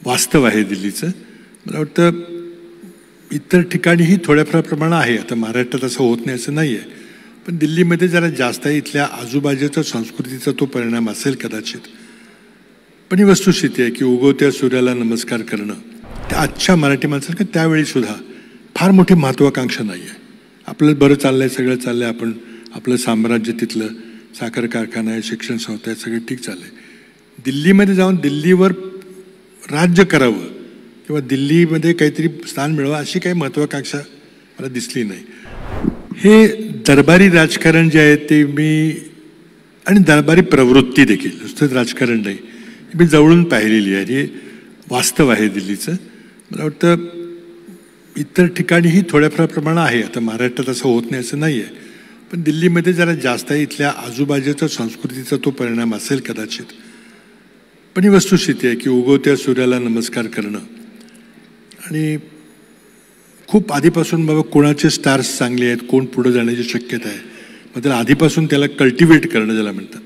वास्तव आहे दिल्लीचं. मला वाटतं इतर ठिकाणीही थोड्याफार प्रमाणात आहे, आता महाराष्ट्रात असं होत नाही असं नाही आहे, पण दिल्लीमध्ये जरा जास्त आहे. इथल्या आजूबाजूच्या संस्कृतीचा तो परिणाम असेल कदाचित. पण ही वस्तुस्थिती आहे की उगवत्या सूर्याला नमस्कार करणं त्या आजच्या मराठी माणसाला त्यावेळीसुद्धा फार मोठी महत्त्वाकांक्षा नाही आहे. आपलं बरं चाललं आहे, सगळं चाललं आहे, आपण आपलं साम्राज्य तिथलं साखर कारखाना आहे, शिक्षण संस्था आहे, सगळं ठीक चाललं आहे. दिल्लीमध्ये जाऊन दिल्लीवर राज्य करावं किंवा दिल्लीमध्ये काहीतरी स्थान मिळावं अशी काही महत्त्वाकांक्षा मला दिसली नाही. हे दरबारी राजकारण जे आहे ते मी आणि दरबारी प्रवृत्ती देखील, नुसतंच राजकारण नाही, मी जवळून पाहिलेली आहे. हे वास्तव आहे दिल्लीचं. मला वाटतं इतर ठिकाणीही थोड्याफार प्रमाणात आहे, आता महाराष्ट्रात असं होत नाही असं नाही आहे, पण दिल्लीमध्ये जरा जास्त आहे. इथल्या आजूबाजूच्या संस्कृतीचा तो परिणाम असेल कदाचित. पण ही वस्तुस्थिती आहे की उगवत्या सूर्याला नमस्कार करणं आणि खूप आधीपासून बाबा कोणाचे स्टार्स चांगले आहेत, कोण पुढं जाण्याची शक्यता आहे, मग त्याला आधीपासून त्याला कल्टिवेट करणं ज्याला म्हणतात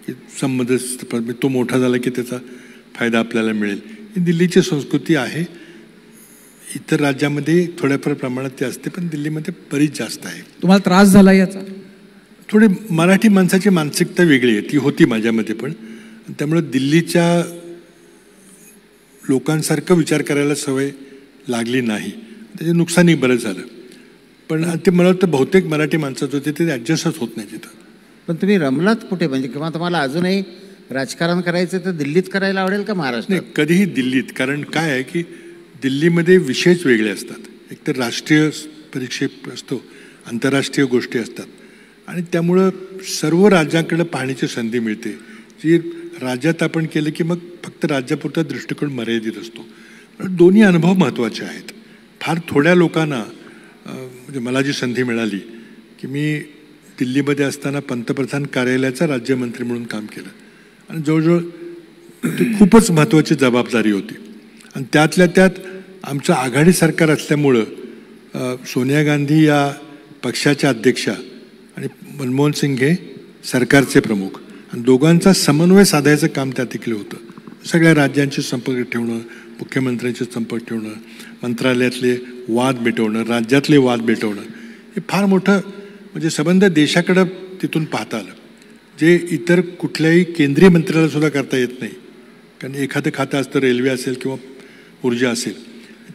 की संबंध तो मोठा झाला की त्याचा फायदा आपल्याला मिळेल. ही दिल्लीची संस्कृती आहे. इतर राज्यामध्ये थोड्याफार प्रमाणात ते असते, पण दिल्लीमध्ये बरीच जास्त आहे. तुम्हाला त्रास झाला याचा? थोडी मराठी माणसाची मानसिकता वेगळी आहे, ती होती माझ्यामध्ये पण. त्यामुळे दिल्लीच्या लोकांसारखं विचार करायला सवय लागली नाही, त्याचे नुकसानही बरं झालं. पण ते मला वाटतं बहुतेक मराठी माणसाचं होते ते ॲडजस्टच होत नाही तिथं. पण तुम्ही रमलात कुठे, म्हणजे किंवा तुम्हाला अजूनही राजकारण करायचं तर दिल्लीत करायला आवडेल का महाराष्ट्रात? नाही, कधीही दिल्लीत. कारण काय आहे की दिल्लीमध्ये विषयच वेगळे असतात. एक तर राष्ट्रीय परिक्षेप असतो, आंतरराष्ट्रीय गोष्टी असतात, आणि त्यामुळं सर्व राज्यांकडे पाहण्याची संधी मिळते. जी राज्यात आपण केलं की मग फक्त राज्यापुरता दृष्टिकोन मर्यादित असतो. दोन्ही अनुभव महत्त्वाचे आहेत. फार थोड्या लोकांना म्हणजे मला जी संधी मिळाली की मी दिल्लीमध्ये असताना पंतप्रधान कार्यालयाचा राज्यमंत्री म्हणून काम केलं, आणि जवळजवळ ती खूपच महत्त्वाची जबाबदारी होती. आणि त्यातल्या त्यात आमचं आघाडी सरकार असल्यामुळं सोनिया गांधी या पक्षाच्या अध्यक्षा आणि मनमोहन सिंग हे सरकारचे प्रमुख, आणि दोघांचा समन्वय साधायचं काम त्या देखील होतं. सगळ्या राज्यांचे संपर्क ठेवणं, मुख्यमंत्र्यांचे संपर्क ठेवणं, मंत्रालयातले वाद मिटवणं, राज्यातले वाद मिटवणं, हे फार मोठं म्हणजे संबंध देशाकडं तिथून पाहता आलं, जे इतर कुठल्याही केंद्रीय मंत्र्याला सुद्धा करता येत नाही. कारण एखादं खातं असतं, रेल्वे असेल किंवा ऊर्जा असेल,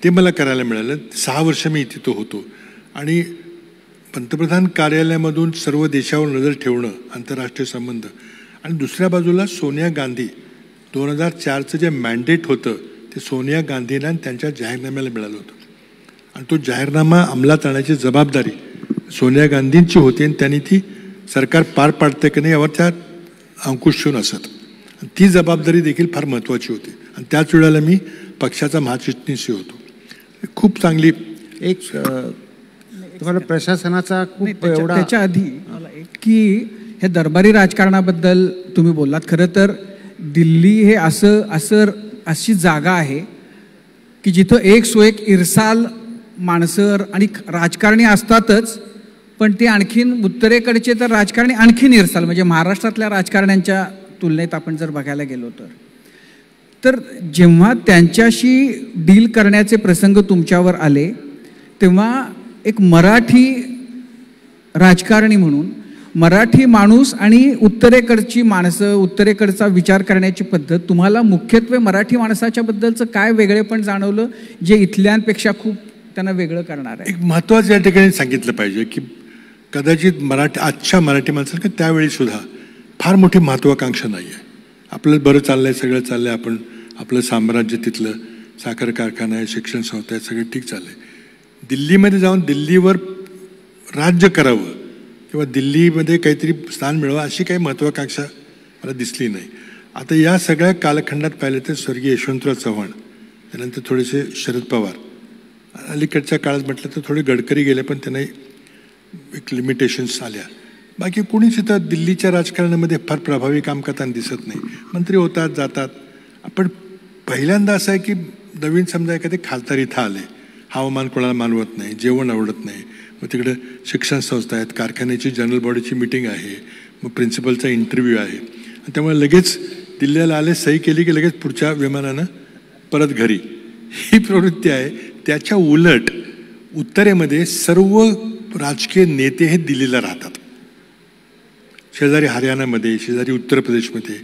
ते मला करायला मिळालं. 6 वर्ष मी तिथं होतो, आणि पंतप्रधान कार्यालयामधून सर्व देशावर नजर ठेवणं, आंतरराष्ट्रीय संबंध, आणि दुसऱ्या बाजूला सोनिया गांधी 2004चं जे मॅन्डेट होतं ते सोनिया गांधींना त्यांच्या जाहीरनाम्याला मिळालं होतं, आणि तो जाहीरनामा अंमलात आणण्याची जबाबदारी सोनिया गांधींची होती, आणि त्यांनी ती सरकार पार पाडते की नाही यावर त्या अंकुश ठेवून असत. ती जबाबदारी देखील फार महत्त्वाची होती, आणि त्याच वेळेला मी पक्षाचा महाचिटणीसही होतो. खूप चांगली एक तुम्हाला प्रशासनाचा खूप एवढा. त्याच्या आधी की हे दरबारी राजकारणाबद्दल तुम्ही बोललात. खरं तर दिल्ली हे अशी जागा आहे की जिथं एक सो एक इरसाल माणसं आणि राजकारणी असतातच, पण ते आणखीन उत्तरेकडचे तर राजकारणी आणखीन इरसाल, म्हणजे महाराष्ट्रातल्या राजकारण्यांच्या तुलनेत आपण जर बघायला गेलो तर जेव्हा त्यांच्याशी डील करण्याचे प्रसंग तुमच्यावर आले तेव्हा एक मराठी राजकारणी म्हणून मराठी माणूस आणि उत्तरेकडची माणसं, उत्तरेकडचा विचार करण्याची पद्धत, तुम्हाला मुख्यत्वे मराठी माणसाच्या बद्दलचं काय वेगळेपण जाणवलं जे इथल्यांपेक्षा खूप त्यांना वेगळं करणार आहे? एक महत्त्वाचं या ठिकाणी सांगितलं पाहिजे की कदाचित आजच्या मराठी माणसाला त्यावेळीसुद्धा फार मोठी महत्त्वाकांक्षा नाही आहे. आपलं बरं चाललं आहे, सगळं चाललं आहे, आपण आपलं साम्राज्य तिथलं साखर कारखाना आहे, शिक्षण संस्था आहे, सगळं ठीक चाललं आहे. दिल्लीमध्ये जाऊन दिल्लीवर राज्य करावं किंवा दिल्लीमध्ये काहीतरी स्थान मिळावं अशी काही महत्त्वाकांक्षा मला दिसली नाही. आता या सगळ्या कालखंडात पाहिलं तर स्वर्गीय यशवंतराव चव्हाण, त्यानंतर थोडेसे शरद पवार, अलीकडच्या काळात म्हटलं तर थोडे गडकरी गेले, पण त्यांना एक लिमिटेशन्स आल्या. बाकी कोणीच इथं दिल्लीच्या राजकारणामध्ये फार प्रभावी काम करताना दिसत नाही. मंत्री होतात, जातात. आपण पहिल्यांदा असं आहे की नवीन समजा एखादे खासदार इथं आले, हवामान कोणाला मानवत नाही, जेवण आवडत नाही, मग तिकडे शिक्षण संस्था आहेत, कारखान्याची जनरल बॉडीची मिटिंग आहे, मग प्रिन्सिपलचा इंटरव्ह्यू आहे, आणि त्यामुळे लगेच दिल्लीला आले, सही केली की लगेच पुढच्या विमानानं परत घरी ही प्रवृत्ती आहे. त्याच्या उलट उत्तरेमध्ये सर्व राजकीय नेते हे दिल्लीला राहतात. शेजारी हरियाणामध्ये, शेजारी उत्तर प्रदेशमध्ये,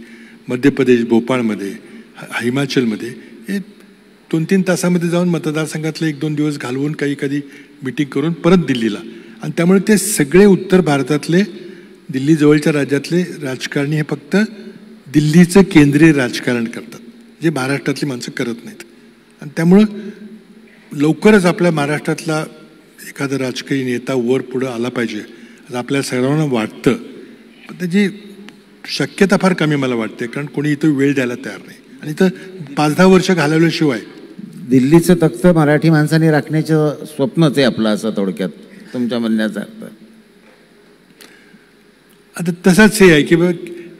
मध्य प्रदेश भोपाळमध्ये, हिमाचलमध्ये हे 2-3 तासामध्ये जाऊन मतदारसंघातले 1-2 दिवस घालवून कधी मिटिंग करून परत दिल्लीला. आणि त्यामुळे ते सगळे उत्तर भारतातले दिल्ली जवळच्या राज्यातले राजकारणी हे फक्त दिल्लीचं केंद्रीय राजकारण करतात, जे महाराष्ट्रातली माणसं करत नाहीत. आणि त्यामुळं लवकरच आपल्या महाराष्ट्रातला एखादा राजकीय नेता वर पुढं आला पाहिजे असं आपल्या सर्वांना वाटतं. पण त्याची शक्यता फार कमी मला वाटते, कारण कोणी इथं वेळ द्यायला तयार नाही. आणि इथं 5-10 वर्ष घालवल्याशिवाय दिल्लीचं तख्त मराठी माणसांनी राखण्याचं स्वप्नच आहे आपलं, असं थोडक्यात तुमच्या म्हणण्याचा अर्थ. आता तसाच हे आहे की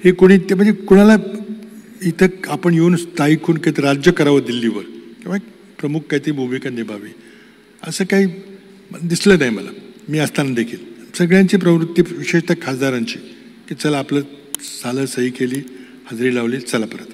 हे कोणी ते म्हणजे कोणाला इथं आपण येऊन स्थायिक होऊन काहीतरी राज्य करावं दिल्लीवर किंवा प्रमुख काहीतरी भूमिका निभावी असं काही दिसलं नाही मला. मी असताना देखील सगळ्यांची प्रवृत्ती, विशेषतः खासदारांची, की चला आपलं सालं सही केली, हजेरी लावली, चला परत.